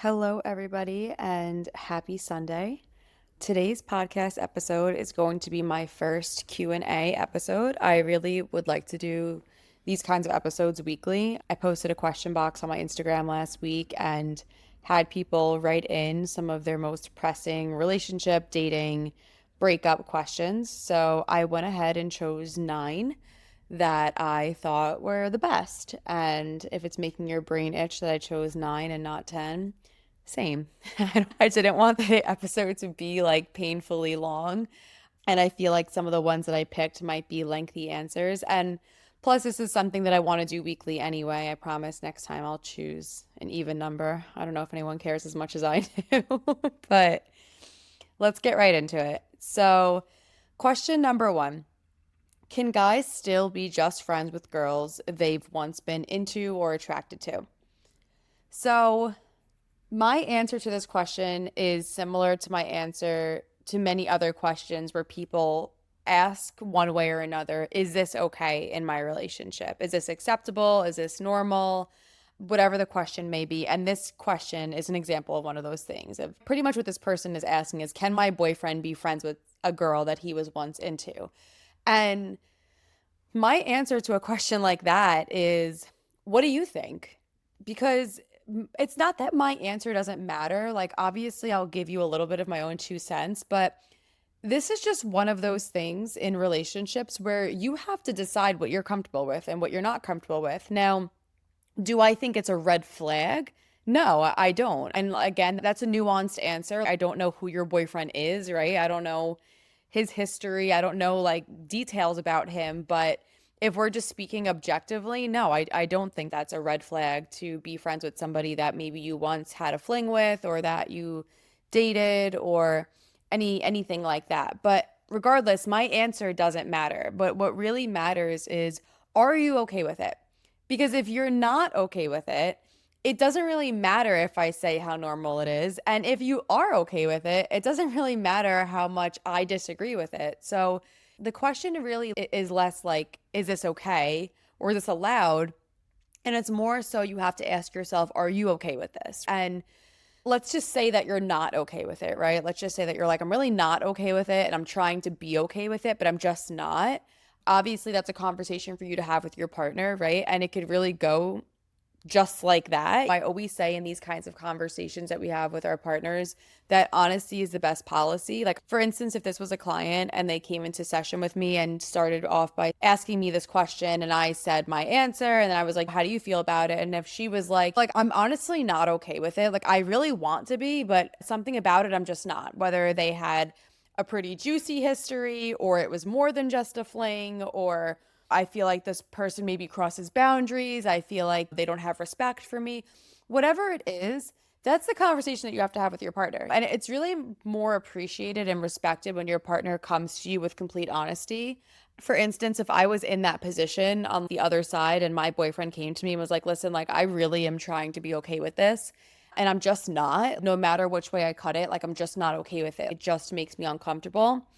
Hello, everybody, and happy Sunday. Today's podcast episode is going to be my first Q&A episode. I really would like to do these kinds of episodes weekly. I posted a question box on my Instagram last week and had people write in some of their most pressing relationship, dating, breakup questions. So I went ahead and chose 9 that I thought were the best. And if it's making your brain itch that I chose 9 and not 10, same. I didn't want the episode to be like painfully long. And I feel like some of the ones that I picked might be lengthy answers. And plus, this is something that I want to do weekly anyway. I promise next time I'll choose an even number. I don't know if anyone cares as much as I do, but let's get right into it. So, question number 1. Can guys still be just friends with girls they've once been into or attracted to? So, my answer to this question is similar to my answer to many other questions where people ask one way or another, is this okay in my relationship? Is this acceptable? Is this normal? Whatever the question may be. And this question is an example of one of those things. Of pretty much what this person is asking is, can my boyfriend be friends with a girl that he was once into? And my answer to a question like that is, what do you think? Because it's not that my answer doesn't matter. Like, obviously, I'll give you a little bit of my own 2 cents, but this is just one of those things in relationships where you have to decide what you're comfortable with and what you're not comfortable with. Now, do I think it's a red flag? No, I don't. And again, that's a nuanced answer. I don't know who your boyfriend is, right? I don't know his history. I don't know like details about him, but if we're just speaking objectively, no, I don't think that's a red flag to be friends with somebody that maybe you once had a fling with or that you dated or anything like that. But regardless, my answer doesn't matter. But what really matters is, are you okay with it? Because if you're not okay with it, it doesn't really matter if I say how normal it is. And if you are okay with it, it doesn't really matter how much I disagree with it. So the question really is less like, is this okay or is this allowed? And it's more so you have to ask yourself, are you okay with this? And let's just say that you're not okay with it, right? Let's just say that you're like, I'm really not okay with it and I'm trying to be okay with it, but I'm just not. Obviously, that's a conversation for you to have with your partner, right? And it could really go just like that. I always say in these kinds of conversations that we have with our partners that honesty is the best policy. Like, for instance, if this was a client and they came into session with me and started off by asking me this question and I said my answer and then I was like, how do you feel about it? And if she was like, I'm honestly not okay with it. Like, I really want to be, but something about it, I'm just not. Whether they had a pretty juicy history or it was more than just a fling or I feel like this person maybe crosses boundaries. I feel like they don't have respect for me. Whatever it is, that's the conversation that you have to have with your partner. And it's really more appreciated and respected when your partner comes to you with complete honesty. For instance, if I was in that position on the other side and my boyfriend came to me and was like, listen, like, I really am trying to be okay with this. And I'm just not, no matter which way I cut it, like, I'm just not okay with it. It just makes me uncomfortable.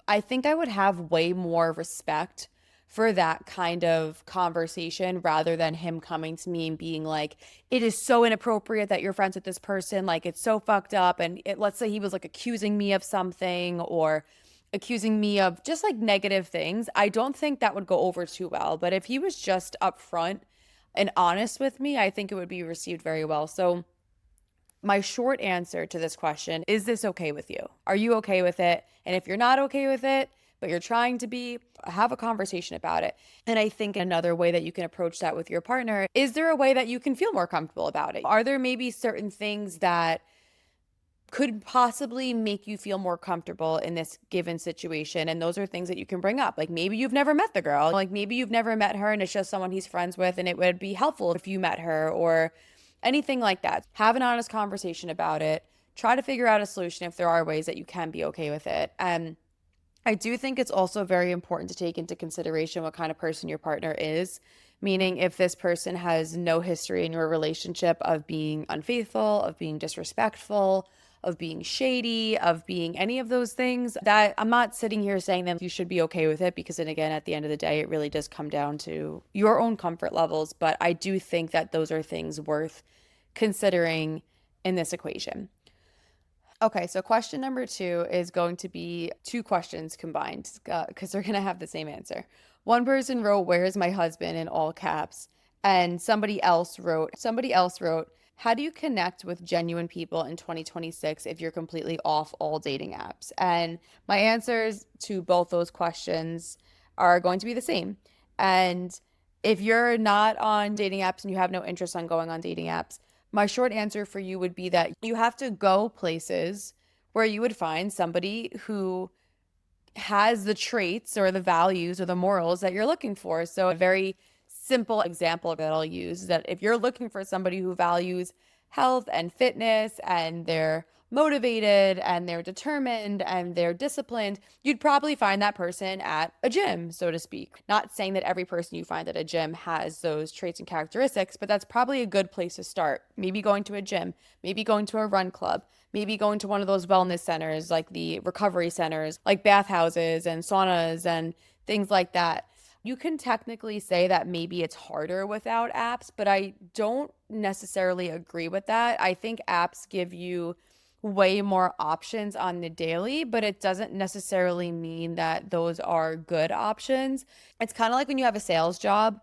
I think I would have way more respect for that kind of conversation rather than him coming to me and being like, it is so inappropriate that you're friends with this person. Like, it's so fucked up. And let's say he was like accusing me of something or accusing me of just like negative things. I don't think that would go over too well. But if he was just upfront and honest with me, I think it would be received very well. So, my short answer to this question is, this okay with you? Are you okay with it? And if you're not okay with it, but you're trying to be, have a conversation about it. And I think another way that you can approach that with your partner, is there a way that you can feel more comfortable about it? Are there maybe certain things that could possibly make you feel more comfortable in this given situation? And those are things that you can bring up. Like, maybe you've never met the girl, like maybe you've never met her and it's just someone he's friends with and it would be helpful if you met her or anything like that. Have an honest conversation about it. Try to figure out a solution if there are ways that you can be okay with it. And I do think it's also very important to take into consideration what kind of person your partner is. Meaning, if this person has no history in your relationship of being unfaithful, of being disrespectful, of being shady, of being any of those things, that I'm not sitting here saying that you should be okay with it, because then again, at the end of the day, it really does come down to your own comfort levels. But I do think that those are things worth considering in this equation. Okay, so question number two is going to be two questions combined because they're going to have the same answer. One person wrote, "Where's my husband?" in all caps, and somebody else wrote, "How do you connect with genuine people in 2026 if you're completely off all dating apps?" And my answers to both those questions are going to be the same. And if you're not on dating apps and you have no interest on going on dating apps, my short answer for you would be that you have to go places where you would find somebody who has the traits or the values or the morals that you're looking for. So, a very simple example that I'll use is that if you're looking for somebody who values health and fitness and they're motivated and they're determined and they're disciplined, you'd probably find that person at a gym, so to speak. Not saying that every person you find at a gym has those traits and characteristics, but that's probably a good place to start. Maybe going to a gym, maybe going to a run club, maybe going to one of those wellness centers like the recovery centers, like bathhouses and saunas and things like that. You can technically say that maybe it's harder without apps, but I don't necessarily agree with that. I think apps give you way more options on the daily, but it doesn't necessarily mean that those are good options. It's kind of like when you have a sales job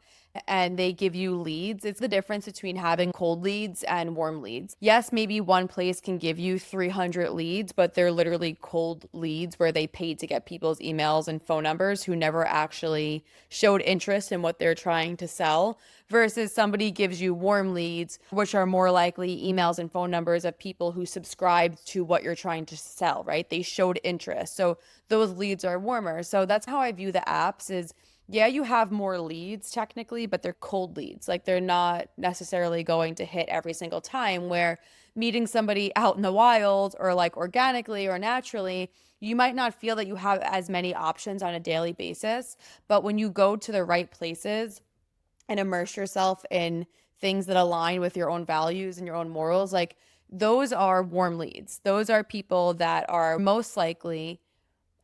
and they give you leads. It's the difference between having cold leads and warm leads. Yes, maybe one place can give you 300 leads, but they're literally cold leads where they paid to get people's emails and phone numbers who never actually showed interest in what they're trying to sell, versus somebody gives you warm leads, which are more likely emails and phone numbers of people who subscribed to what you're trying to sell, right? They showed interest. So those leads are warmer. So that's how I view the apps is, yeah, you have more leads technically, but they're cold leads. Like they're not necessarily going to hit every single time, where meeting somebody out in the wild or like organically or naturally, you might not feel that you have as many options on a daily basis. But when you go to the right places and immerse yourself in things that align with your own values and your own morals, like those are warm leads. Those are people that are most likely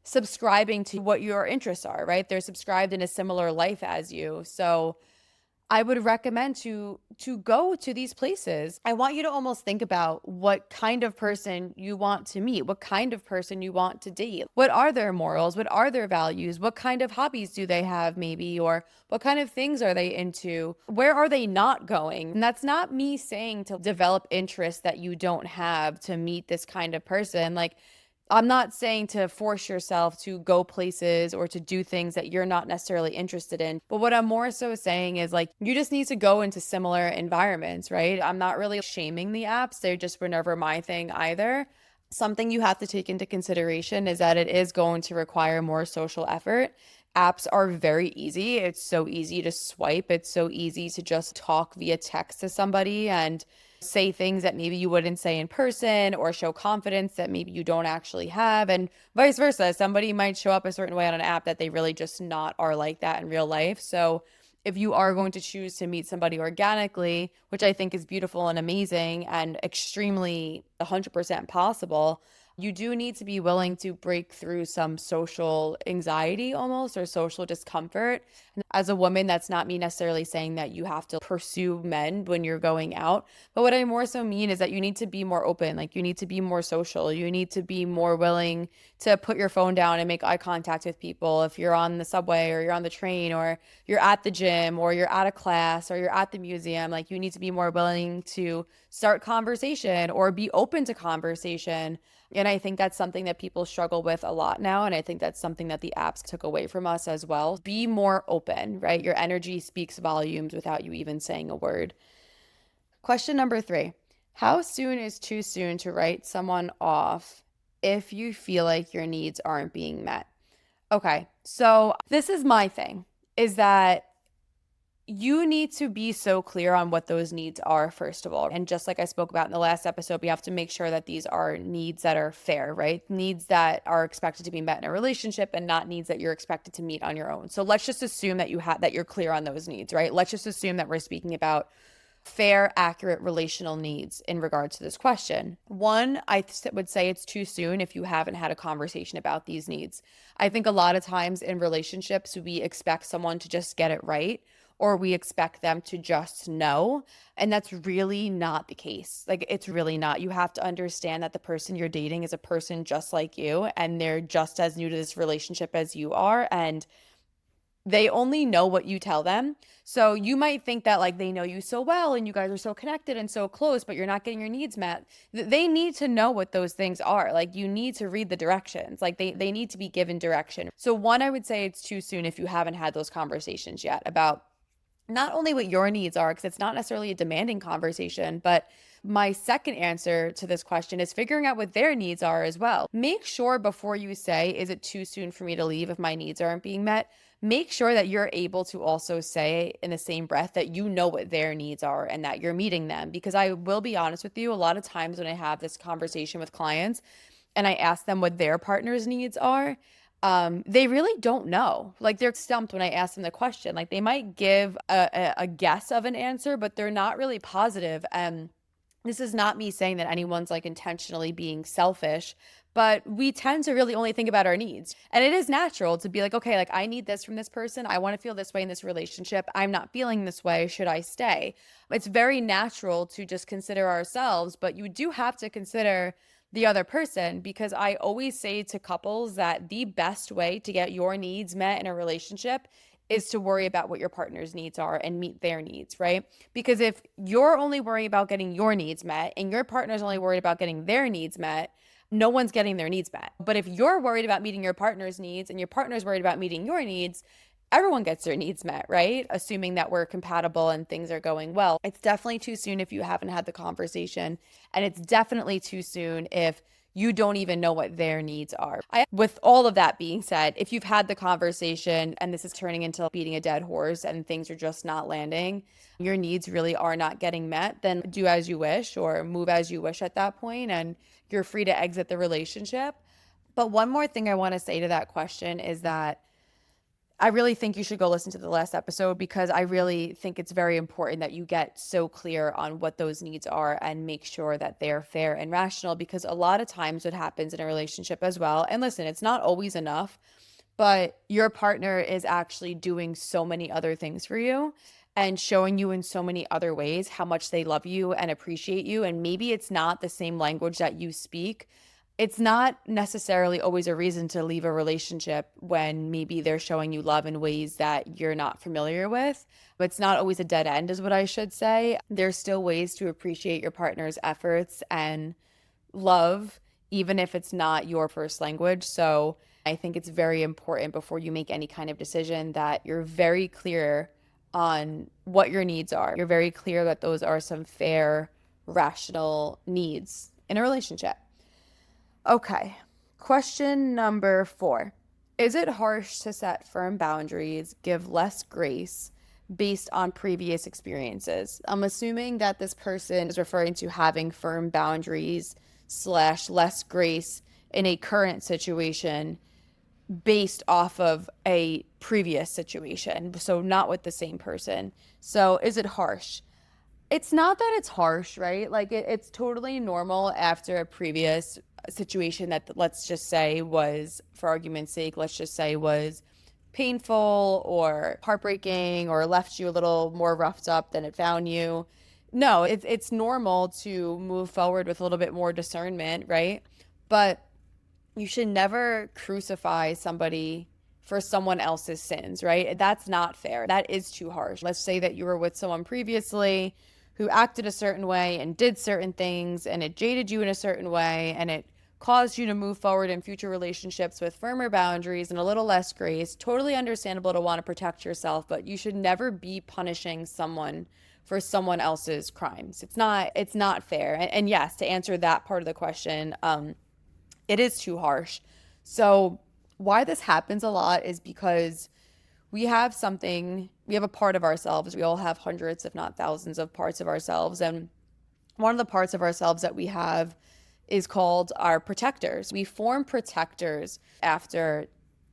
subscribing to what your interests are, right? They're subscribed in a similar life as you. So I would recommend to go to these places. I want you to almost think about what kind of person you want to meet, what kind of person you want to date. What are their morals? What are their values? What kind of hobbies do they have maybe, or what kind of things are they into? Where are they not going? And that's not me saying to develop interests that you don't have to meet this kind of person. Like I'm not saying to force yourself to go places or to do things that you're not necessarily interested in. But what I'm more so saying is like, you just need to go into similar environments, right? I'm not really shaming the apps. They just were never my thing either. Something you have to take into consideration is that it is going to require more social effort. Apps are very easy. It's so easy to swipe. It's so easy to just talk via text to somebody and say things that maybe you wouldn't say in person, or show confidence that maybe you don't actually have, and vice versa. Somebody might show up a certain way on an app that they really just not are like that in real life. So if you are going to choose to meet somebody organically, which I think is beautiful and amazing and extremely 100% possible, you do need to be willing to break through some social anxiety almost, or social discomfort. As a woman, that's not me necessarily saying that you have to pursue men when you're going out. But what I more so mean is that you need to be more open. Like you need to be more social. You need to be more willing to put your phone down and make eye contact with people. If you're on the subway or you're on the train or you're at the gym or you're at a class or you're at the museum, like you need to be more willing to start conversation or be open to conversation. And I think that's something that people struggle with a lot now. And I think that's something that the apps took away from us as well. Be more open, right? Your energy speaks volumes without you even saying a word. Question number three. How soon is too soon to write someone off if you feel like your needs aren't being met? Okay, so this is my thing, is that you need to be so clear on what those needs are, first of all. And just like I spoke about in the last episode, we have to make sure that these are needs that are fair, right? Needs that are expected to be met in a relationship and not needs that you're expected to meet on your own. So let's just assume that that you're clear on those needs, right? Let's just assume that we're speaking about fair, accurate relational needs in regards to this question. One, would say it's too soon if you haven't had a conversation about these needs. I think a lot of times in relationships, we expect someone to just get it right, or we expect them to just know. And that's really not the case. Like, it's really not. You have to understand that the person you're dating is a person just like you, and they're just as new to this relationship as you are. And they only know what you tell them. So you might think that like they know you so well and you guys are so connected and so close, but you're not getting your needs met. They need to know what those things are. Like, you need to read the directions. Like, they need to be given direction. So one, I would say it's too soon if you haven't had those conversations yet about not only what your needs are, because it's not necessarily a demanding conversation, but my second answer to this question is figuring out what their needs are as well. Make sure before you say, is it too soon for me to leave if my needs aren't being met? Make sure that you're able to also say in the same breath that you know what their needs are and that you're meeting them. Because I will be honest with you, a lot of times when I have this conversation with clients and I ask them what their partner's needs are, they really don't know. Like, they're stumped when I ask them the question. Like, they might give a guess of an answer, but they're not really positive. And this is not me saying that anyone's like intentionally being selfish, but we tend to really only think about our needs. And it is natural to be like, okay, like I need this from this person. I want to feel this way in this relationship. I'm not feeling this way. Should I stay? It's very natural to just consider ourselves, but you do have to consider the other person, because I always say to couples that the best way to get your needs met in a relationship is to worry about what your partner's needs are and meet their needs, right? Because if you're only worried about getting your needs met and your partner's only worried about getting their needs met, no one's getting their needs met. But if you're worried about meeting your partner's needs and your partner's worried about meeting your needs, everyone gets their needs met, right? Assuming that we're compatible and things are going well. It's definitely too soon if you haven't had the conversation, and it's definitely too soon if you don't even know what their needs are. With all of that being said, if you've had the conversation and this is turning into beating a dead horse and things are just not landing, your needs really are not getting met, then do as you wish or move as you wish at that point, and you're free to exit the relationship. But one more thing I want to say to that question is that I really think you should go listen to the last episode, because I really think it's very important that you get so clear on what those needs are and make sure that they're fair and rational, because a lot of times what happens in a relationship as well, and listen, it's not always enough, but your partner is actually doing so many other things for you and showing you in so many other ways how much they love you and appreciate you. And maybe it's not the same language that you speak. It's not necessarily always a reason to leave a relationship when maybe they're showing you love in ways that you're not familiar with. But it's not always a dead end, is what I should say. There's still ways to appreciate your partner's efforts and love, even if it's not your first language. So I think it's very important before you make any kind of decision that you're very clear on what your needs are. You're very clear that those are some fair, rational needs in a relationship. Okay, question number 4. Is it harsh to set firm boundaries, give less grace based on previous experiences? I'm assuming that this person is referring to having firm boundaries slash less grace in a current situation based off of a previous situation. So not with the same person. So is it harsh? It's not that it's harsh, right? Like it's totally normal after a previous situation that, let's just say, was, for argument's sake, let's just say was painful or heartbreaking or left you a little more roughed up than it found you. No, it's normal to move forward with a little bit more discernment, right? But you should never crucify somebody for someone else's sins, right? That's not fair. That is too harsh. Let's say that you were with someone previously who acted a certain way and did certain things, and it jaded you in a certain way, and it caused you to move forward in future relationships with firmer boundaries and a little less grace. Totally understandable to want to protect yourself, but you should never be punishing someone for someone else's crimes. It's not fair. And yes, to answer that part of the question, it is too harsh. So why this happens a lot is because we have a part of ourselves. We all have hundreds, if not thousands, of parts of ourselves. And one of the parts of ourselves that we have is called our protectors. We form protectors after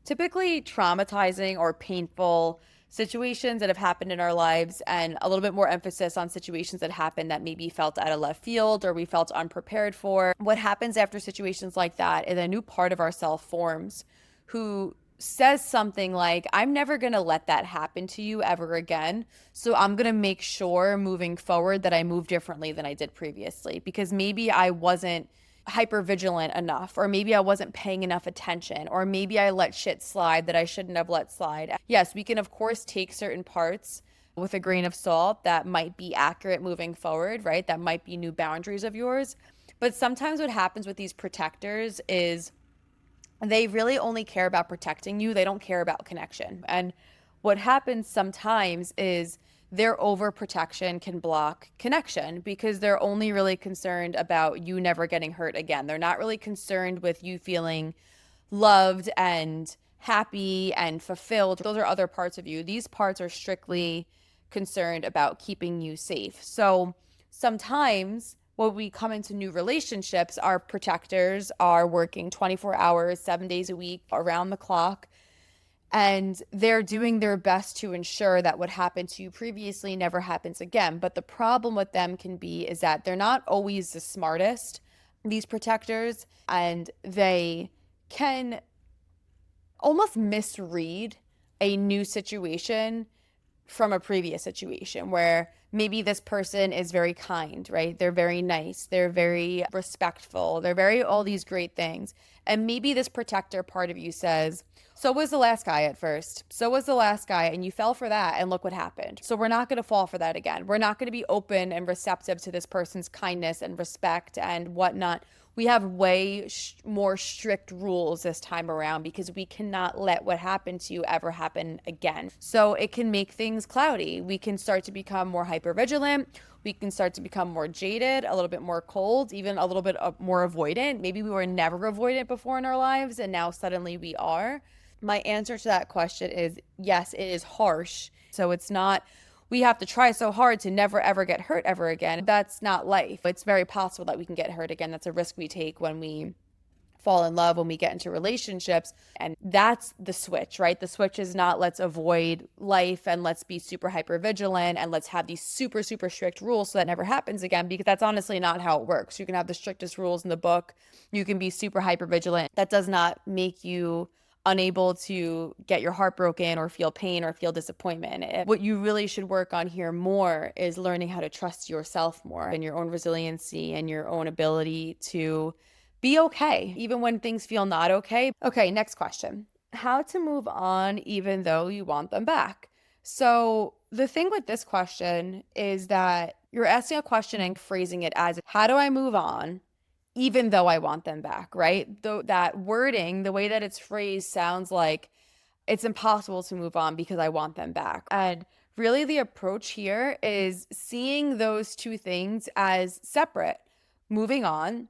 typically traumatizing or painful situations that have happened in our lives, and a little bit more emphasis on situations that happened that maybe felt out of left field or we felt unprepared for. What happens after situations like that is a new part of ourself forms who says something like, I'm never going to let that happen to you ever again. So I'm going to make sure moving forward that I move differently than I did previously because maybe I wasn't hyper vigilant enough, or maybe I wasn't paying enough attention, or maybe I let shit slide that I shouldn't have let slide. Yes, we can, of course, take certain parts with a grain of salt that might be accurate moving forward, right? That might be new boundaries of yours. But sometimes what happens with these protectors is they really only care about protecting you. They don't care about connection. And what happens sometimes is their overprotection can block connection because they're only really concerned about you never getting hurt again. They're not really concerned with you feeling loved and happy and fulfilled. Those are other parts of you. These parts are strictly concerned about keeping you safe. So sometimes when we come into new relationships, our protectors are working 24 hours, 7 days a week, around the clock, and they're doing their best to ensure that what happened to you previously never happens again. But the problem with them can be is that they're not always the smartest, these protectors, and they can almost misread a new situation from a previous situation where maybe this person is very kind, right? They're very nice, they're very respectful, they're very all these great things. And maybe this protector part of you says, so was the last guy at first. So was the last guy, and you fell for that, and look what happened. So we're not going to fall for that again. We're not going to be open and receptive to this person's kindness and respect and whatnot. We have way more strict rules this time around because we cannot let what happened to you ever happen again. So it can make things cloudy. We can start to become more hypervigilant. We can start to become more jaded, a little bit more cold, even a little bit more avoidant. Maybe we were never avoidant before in our lives, and now suddenly we are. My answer to that question is yes, it is harsh. So it's not, we have to try so hard to never ever get hurt ever again. That's not life. It's very possible that we can get hurt again. That's a risk we take when we fall in love, when we get into relationships. And that's the switch, right? The switch is not let's avoid life and let's be super hyper vigilant and let's have these super, super strict rules so that never happens again, because that's honestly not how it works. You can have the strictest rules in the book. You can be super hyper vigilant. That does not make you unable to get your heart broken or feel pain or feel disappointment. What you really should work on here more is learning how to trust yourself more and your own resiliency and your own ability to be okay, even when things feel not okay. Okay, next question. How to move on even though you want them back? So the thing with this question is that you're asking a question and phrasing it as, how do I move on even though I want them back, right? Though that wording, the way that it's phrased sounds like it's impossible to move on because I want them back. And really the approach here is seeing those two things as separate, moving on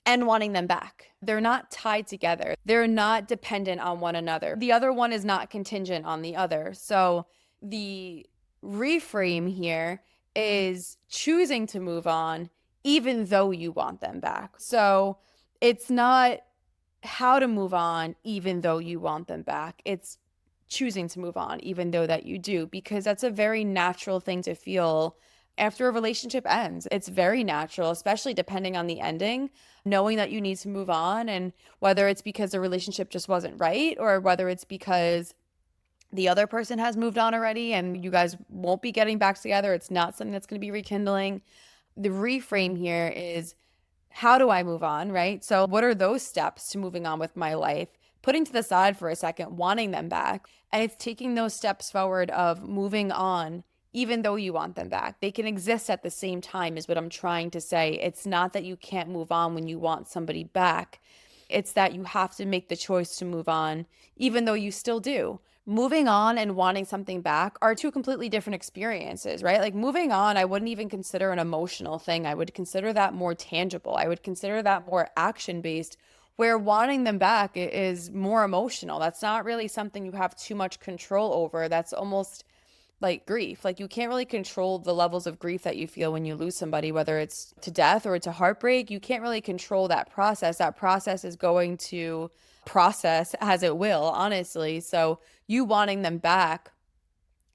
and wanting them back. They're not tied together. They're not dependent on one another. The other one is not contingent on the other. So the reframe here is choosing to move on even though you want them back. So it's not how to move on even though you want them back. It's choosing to move on even though that you do, because that's a very natural thing to feel after a relationship ends. It's very natural, especially depending on the ending, knowing that you need to move on, and whether it's because the relationship just wasn't right or whether it's because the other person has moved on already and you guys won't be getting back together. It's not something that's going to be rekindling. The reframe here is, how do I move on, right? So what are those steps to moving on with my life? Putting to the side for a second, wanting them back. And it's taking those steps forward of moving on even though you want them back. They can exist at the same time is what I'm trying to say. It's not that you can't move on when you want somebody back. It's that you have to make the choice to move on even though you still do. Moving on and wanting something back are two completely different experiences, right? Like moving on, I wouldn't even consider an emotional thing. I would consider that more tangible. I would consider that more action-based, where wanting them back is more emotional. That's not really something you have too much control over. That's almost like grief. Like you can't really control the levels of grief that you feel when you lose somebody, whether it's to death or to heartbreak. You can't really control that process. That process is going to process as it will, honestly. So you wanting them back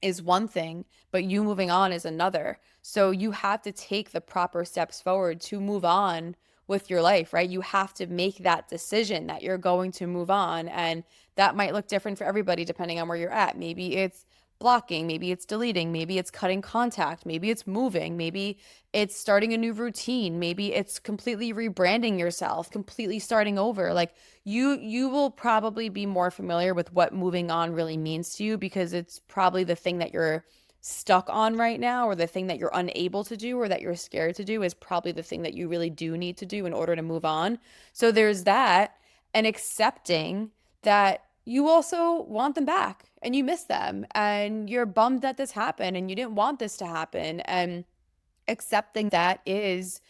is one thing, but you moving on is another. So you have to take the proper steps forward to move on with your life, right? You have to make that decision that you're going to move on. And that might look different for everybody depending on where you're at. Maybe it's blocking, maybe it's deleting, maybe it's cutting contact, maybe it's moving, maybe it's starting a new routine, maybe it's completely rebranding yourself, completely starting over. Like you will probably be more familiar with what moving on really means to you because it's probably the thing that you're stuck on right now, or the thing that you're unable to do, or that you're scared to do is probably the thing that you really do need to do in order to move on. So there's that, and accepting that you also want them back and you miss them and you're bummed that this happened and you didn't want this to happen, and accepting that is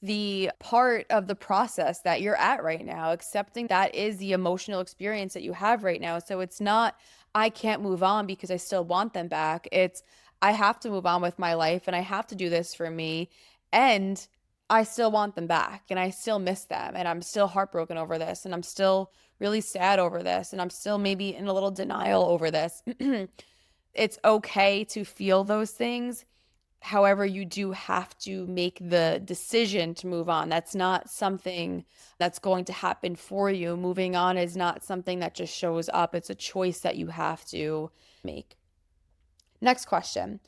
the part of the process that you're at right now, accepting that is the emotional experience that you have right now. So it's not, I can't move on because I still want them back. It's, I have to move on with my life and I have to do this for me. And I still want them back and I still miss them and I'm still heartbroken over this and I'm still really sad over this and I'm still maybe in a little denial over this. It's okay to feel those things. However, you do have to make the decision to move on. That's not something that's going to happen for you. Moving on is not something that just shows up. It's a choice that you have to make. Next question.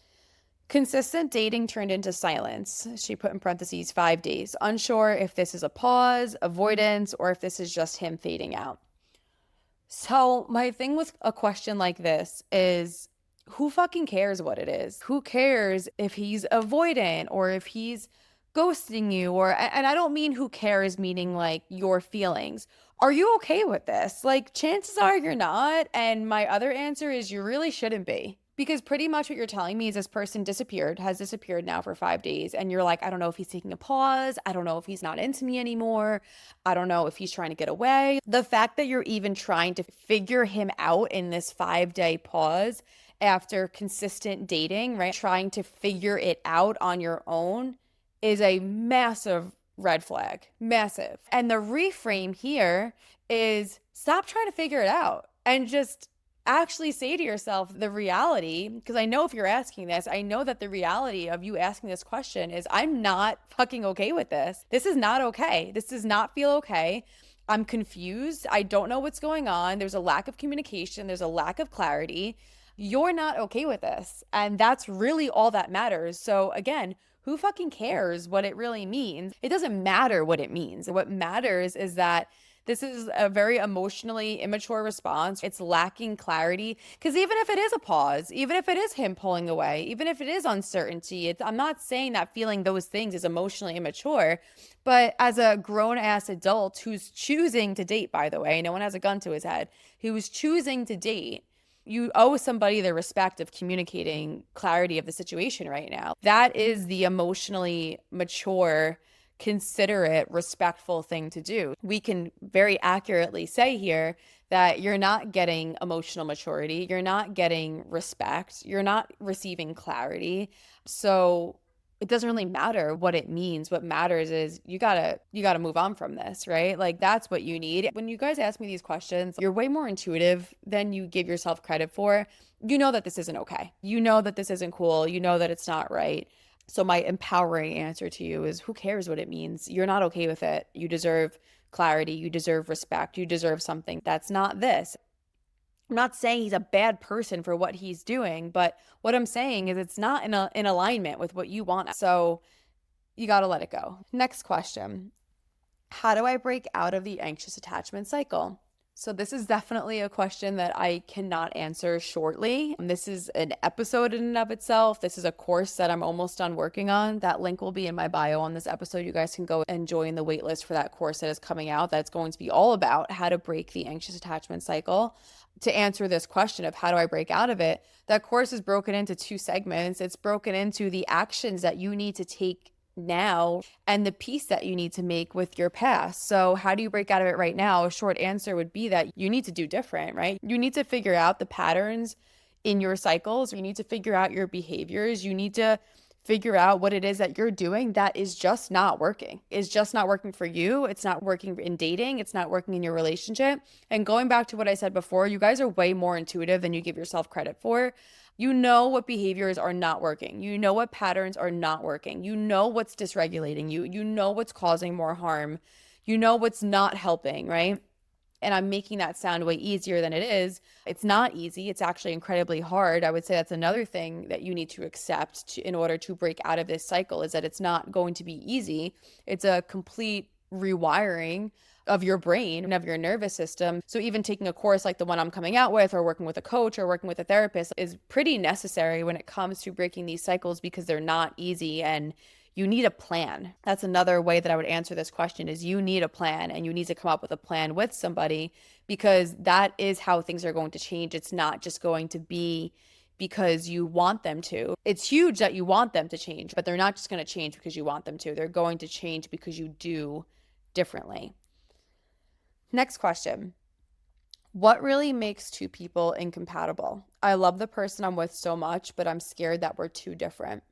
Consistent dating turned into silence. She put in parentheses 5 days. Unsure if this is a pause, avoidance, or if this is just him fading out. So, my thing with a question like this is who fucking cares what it is? Who cares if he's avoidant or if he's ghosting you? Or, and I don't mean who cares, meaning like your feelings. Are you okay with this? Like, chances are you're not. And my other answer is you really shouldn't be. Because pretty much what you're telling me is this person has disappeared now for 5 days. And you're like, I don't know if he's taking a pause. I don't know if he's not into me anymore. I don't know if he's trying to get away. The fact that you're even trying to figure him out in this 5 day pause after consistent dating, right? Trying to figure it out on your own is a massive red flag. Massive. And the reframe here is stop trying to figure it out and just actually say to yourself the reality, because I know if you're asking this, I know that the reality of you asking this question is I'm not fucking okay with this. This is not okay. This does not feel okay. I'm confused. I don't know what's going on. There's a lack of communication. There's a lack of clarity. You're not okay with this. And that's really all that matters. So again, who fucking cares what it really means? It doesn't matter what it means. What matters is that this is a very emotionally immature response. It's lacking clarity. Because even if it is a pause, even if it is him pulling away, even if it is uncertainty, I'm not saying that feeling those things is emotionally immature. But as a grown ass adult who's choosing to date, by the way, no one has a gun to his head, who's choosing to date, you owe somebody the respect of communicating clarity of the situation right now. That is the emotionally mature, considerate, respectful thing to do. We can very accurately say here that you're not getting emotional maturity, you're not getting respect, you're not receiving clarity. So it doesn't really matter what it means. What matters is you gotta move on from this, right? Like that's what you need. When you guys ask me these questions, you're way more intuitive than you give yourself credit for. You know that this isn't okay. You know that this isn't cool. You know that it's not right. So my empowering answer to you is who cares what it means? You're not okay with it. You deserve clarity. You deserve respect. You deserve something that's not this. I'm not saying he's a bad person for what he's doing, but what I'm saying is it's not in alignment with what you want. So you got to let it go. Next question. How do I break out of the anxious attachment cycle? So this is definitely a question that I cannot answer shortly. This is an episode in and of itself. This is a course that I'm almost done working on. That link will be in my bio on this episode. You guys can go and join the waitlist for that course that is coming out. That's going to be all about how to break the anxious attachment cycle. To answer this question of how do I break out of it, that course is broken into 2 segments. It's broken into the actions that you need to take now and the peace that you need to make with your past. So how do you break out of it right now? A short answer would be that you need to do different, right? You need to figure out the patterns in your cycles. You need to figure out your behaviors. You need to figure out what it is that you're doing that is just not working. It's just not working for you. It's not working in dating. It's not working in your relationship. And going back to what I said before, you guys are way more intuitive than you give yourself credit for. You know what behaviors are not working. You know what patterns are not working. You know what's dysregulating you. You know what's causing more harm. You know what's not helping, right? And I'm making that sound way easier than it is. It's not easy. It's actually incredibly hard. I would say that's another thing that you need to accept in order to break out of this cycle is that it's not going to be easy. It's a complete rewiring of your brain and of your nervous system. So even taking a course like the one I'm coming out with or working with a coach or working with a therapist is pretty necessary when it comes to breaking these cycles because they're not easy and you need a plan. That's another way that I would answer this question is you need a plan and you need to come up with a plan with somebody because that is how things are going to change. It's not just going to be because you want them to. It's huge that you want them to change, but they're not just going to change because you want them to. They're going to change because you do differently. Next question. What really makes two people incompatible? I love the person I'm with so much, but I'm scared that we're too different.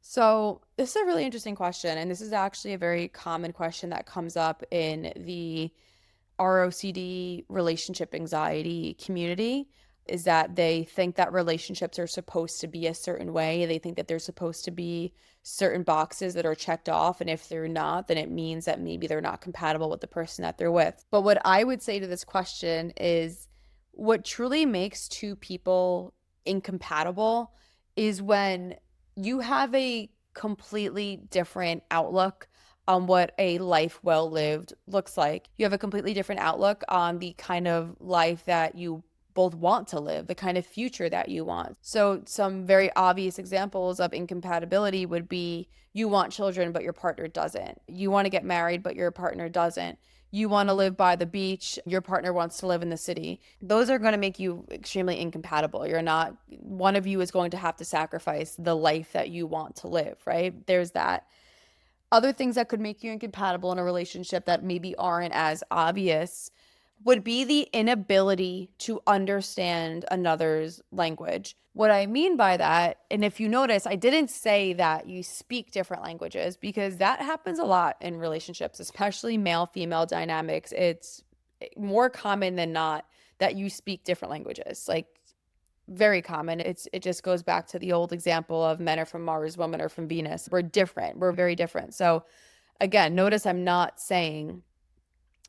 So, this is a really interesting question, and this is actually a very common question that comes up in the ROCD relationship anxiety community is that they think that relationships are supposed to be a certain way. They think that they're supposed to be certain boxes that are checked off. And if they're not, then it means that maybe they're not compatible with the person that they're with. But what I would say to this question is what truly makes two people incompatible is when you have a completely different outlook on what a life well lived looks like. You have a completely different outlook on the kind of life that you both want to live, the kind of future that you want. So, some very obvious examples of incompatibility would be you want children, but your partner doesn't. You want to get married, but your partner doesn't. You want to live by the beach, your partner wants to live in the city. Those are going to make you extremely incompatible. You're not, one of you is going to have to sacrifice the life that you want to live, right? There's that. Other things that could make you incompatible in a relationship that maybe aren't as obvious would be the inability to understand another's language. What I mean by that, and if you notice, I didn't say that you speak different languages because that happens a lot in relationships, especially male-female dynamics. It's more common than not that you speak different languages. Like very common. It just goes back to the old example of men are from Mars, women are from Venus. We're different. We're very different. So again, notice I'm not saying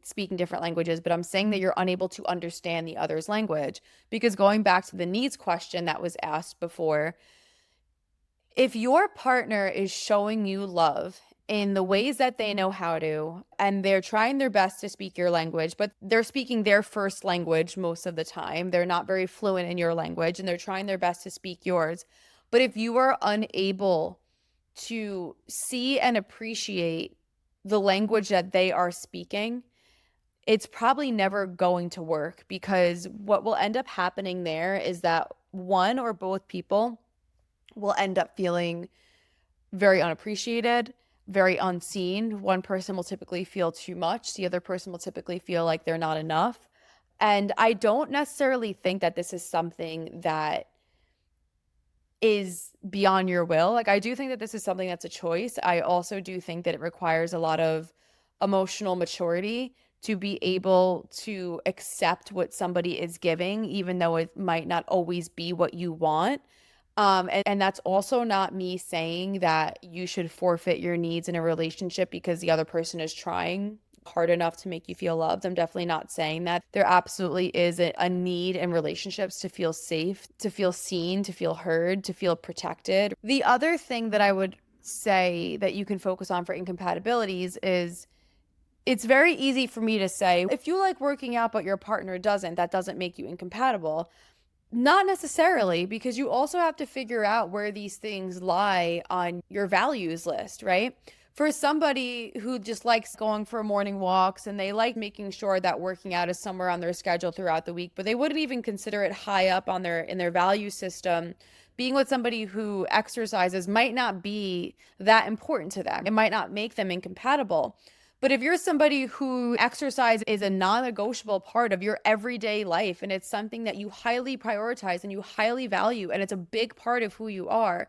speaking different languages, but I'm saying that you're unable to understand the other's language. Because going back to the needs question that was asked before, if your partner is showing you love in the ways that they know how to, and they're trying their best to speak your language, but they're speaking their first language most of the time, they're not very fluent in your language, and they're trying their best to speak yours. But if you are unable to see and appreciate the language that they are speaking, it's probably never going to work because what will end up happening there is that one or both people will end up feeling very unappreciated, very unseen. One person will typically feel too much, the other person will typically feel like they're not enough. And I don't necessarily think that this is something that is beyond your will. Like, I do think that this is something that's a choice. I also do think that it requires a lot of emotional maturity to be able to accept what somebody is giving, even though it might not always be what you want. And that's also not me saying that you should forfeit your needs in a relationship because the other person is trying hard enough to make you feel loved. I'm definitely not saying that. There absolutely is a need in relationships to feel safe, to feel seen, to feel heard, to feel protected. The other thing that I would say that you can focus on for incompatibilities is it's very easy for me to say, if you like working out but your partner doesn't, that doesn't make you incompatible. Not necessarily, because you also have to figure out where these things lie on your values list, right? For somebody who just likes going for morning walks and they like making sure that working out is somewhere on their schedule throughout the week, but they wouldn't even consider it high up on their value system, being with somebody who exercises might not be that important to them. It might not make them incompatible. But if you're somebody who exercise is a non-negotiable part of your everyday life and it's something that you highly prioritize and you highly value and it's a big part of who you are,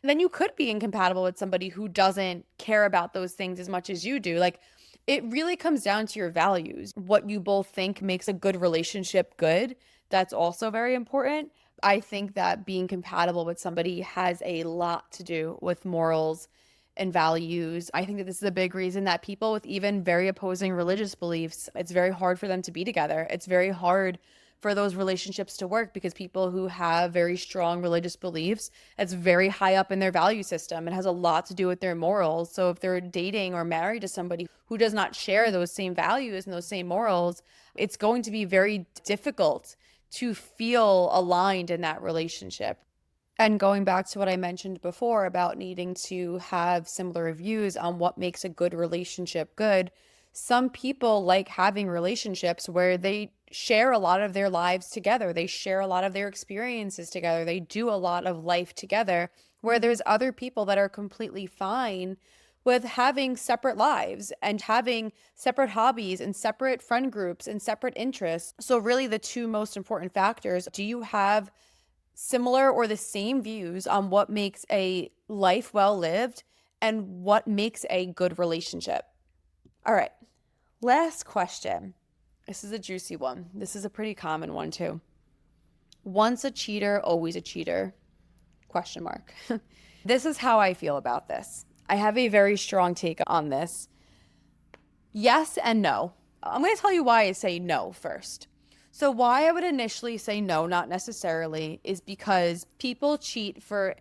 then you could be incompatible with somebody who doesn't care about those things as much as you do. Like, it really comes down to your values, what you both think makes a good relationship good. That's also very important. I think that being compatible with somebody has a lot to do with morals and values. I think that this is a big reason that people with even very opposing religious beliefs, it's very hard for them to be together. It's very hard for those relationships to work because people who have very strong religious beliefs, it's very high up in their value system. It has a lot to do with their morals. So if they're dating or married to somebody who does not share those same values and those same morals, it's going to be very difficult to feel aligned in that relationship. And going back to what I mentioned before about needing to have similar views on what makes a good relationship good, some people like having relationships where they share a lot of their lives together. They share a lot of their experiences together. They do a lot of life together, where there's other people that are completely fine with having separate lives and having separate hobbies and separate friend groups and separate interests. So, really, the two most important factors, do you have similar or the same views on what makes a life well lived and what makes a good relationship? All right, last question. This is a juicy one. This is a pretty common one too. Once a cheater, always a cheater? Question mark. This is how I feel about this. I have a very strong take on this. Yes and no. I'm going to tell you why I say no first. So, why I would initially say no, not necessarily, is because people cheat for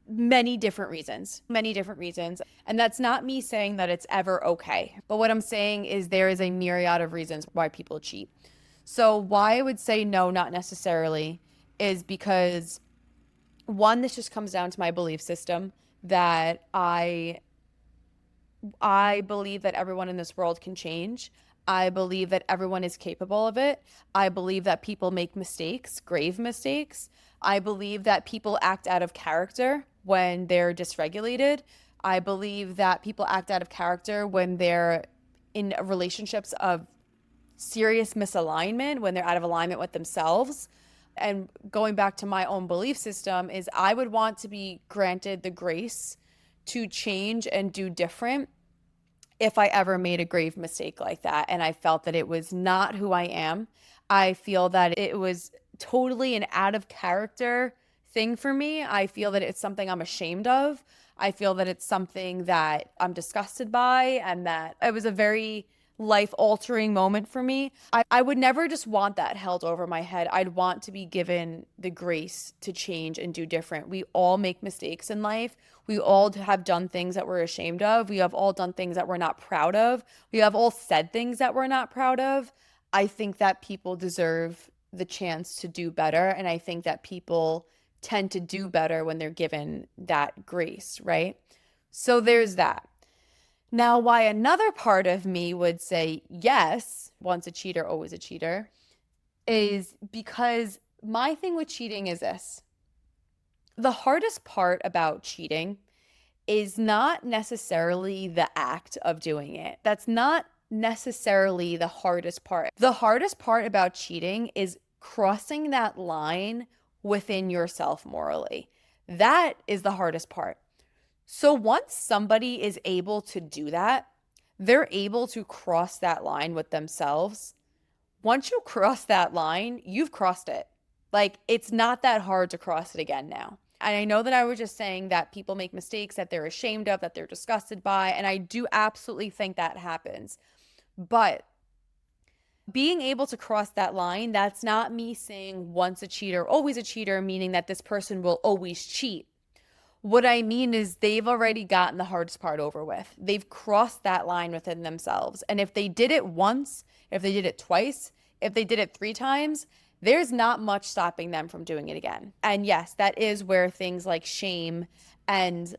many different reasons, many different reasons. And that's not me saying that it's ever okay. But what I'm saying is there is a myriad of reasons why people cheat. So, why I would say no, not necessarily, is because one, this just comes down to my belief system that I believe that everyone in this world can change. I believe that everyone is capable of it. I believe that people make mistakes, grave mistakes. I believe that people act out of character when they're dysregulated. I believe that people act out of character when they're in relationships of serious misalignment, when they're out of alignment with themselves. And going back to my own belief system, is I would want to be granted the grace to change and do different if I ever made a grave mistake like that and I felt that it was not who I am. I feel that it was totally an out of character thing for me. I feel that it's something I'm ashamed of. I feel that it's something that I'm disgusted by, and that it was a very life altering moment for me. I would never just want that held over my head. I'd want to be given the grace to change and do different. We all make mistakes in life. We all have done things that we're ashamed of. We have all done things that we're not proud of. We have all said things that we're not proud of. I think that people deserve the chance to do better. And I think that people tend to do better when they're given that grace, right? So there's that. Now, why another part of me would say yes, once a cheater, always a cheater, is because my thing with cheating is this. The hardest part about cheating is not necessarily the act of doing it. That's not necessarily the hardest part. The hardest part about cheating is crossing that line within yourself morally. That is the hardest part. So once somebody is able to do that, they're able to cross that line with themselves. Once you cross that line, you've crossed it. Like, it's not that hard to cross it again now. And I know that I was just saying that people make mistakes that they're ashamed of, that they're disgusted by, and I do absolutely think that happens. But being able to cross that line, that's not me saying once a cheater, always a cheater, meaning that this person will always cheat. What I mean is they've already gotten the hardest part over with. They've crossed that line within themselves. And if they did it once, if they did it twice, if they did it 3 times, there's not much stopping them from doing it again. And yes, that is where things like shame and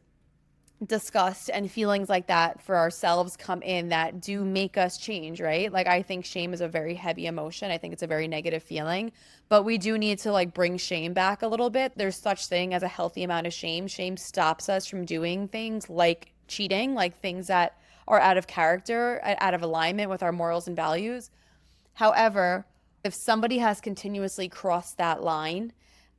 disgust and feelings like that for ourselves come in that do make us change, right? Like, I think shame is a very heavy emotion. I think it's a very negative feeling, but we do need to like bring shame back a little bit. There's such thing as a healthy amount of shame. Shame stops us from doing things like cheating, like things that are out of character, out of alignment with our morals and values. However, if somebody has continuously crossed that line,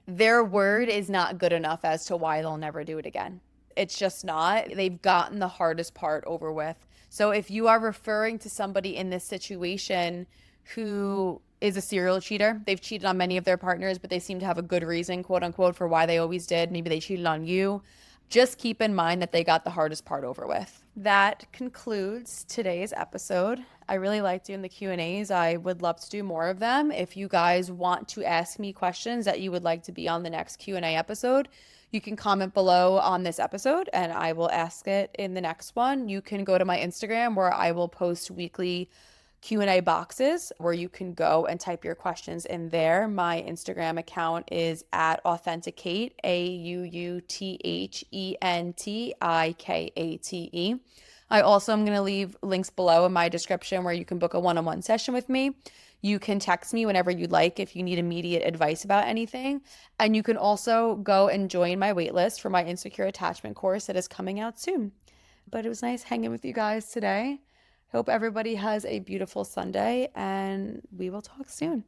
their word is not good enough as to why they'll never do it again. It's just not. They've gotten the hardest part over with. So if you are referring to somebody in this situation who is a serial cheater. They've cheated on many of their partners, but they seem to have a good reason, quote unquote, for why they always did. Maybe they cheated on you. Just keep in mind that they got the hardest part over with. That concludes today's episode. I really liked doing the Q&As. I would love to do more of them. If you guys want to ask me questions that you would like to be on the next Q&A episode, you can comment below on this episode and I will ask it in the next one. You can go to my Instagram where I will post weekly Q&A boxes where you can go and type your questions in there. My Instagram account is at authenticate, AUUTHENTIKATE. I also am going to leave links below in my description where you can book a one-on-one session with me. You can text me whenever you'd like if you need immediate advice about anything. And you can also go and join my waitlist for my insecure attachment course that is coming out soon. But it was nice hanging with you guys today. Hope everybody has a beautiful Sunday and we will talk soon.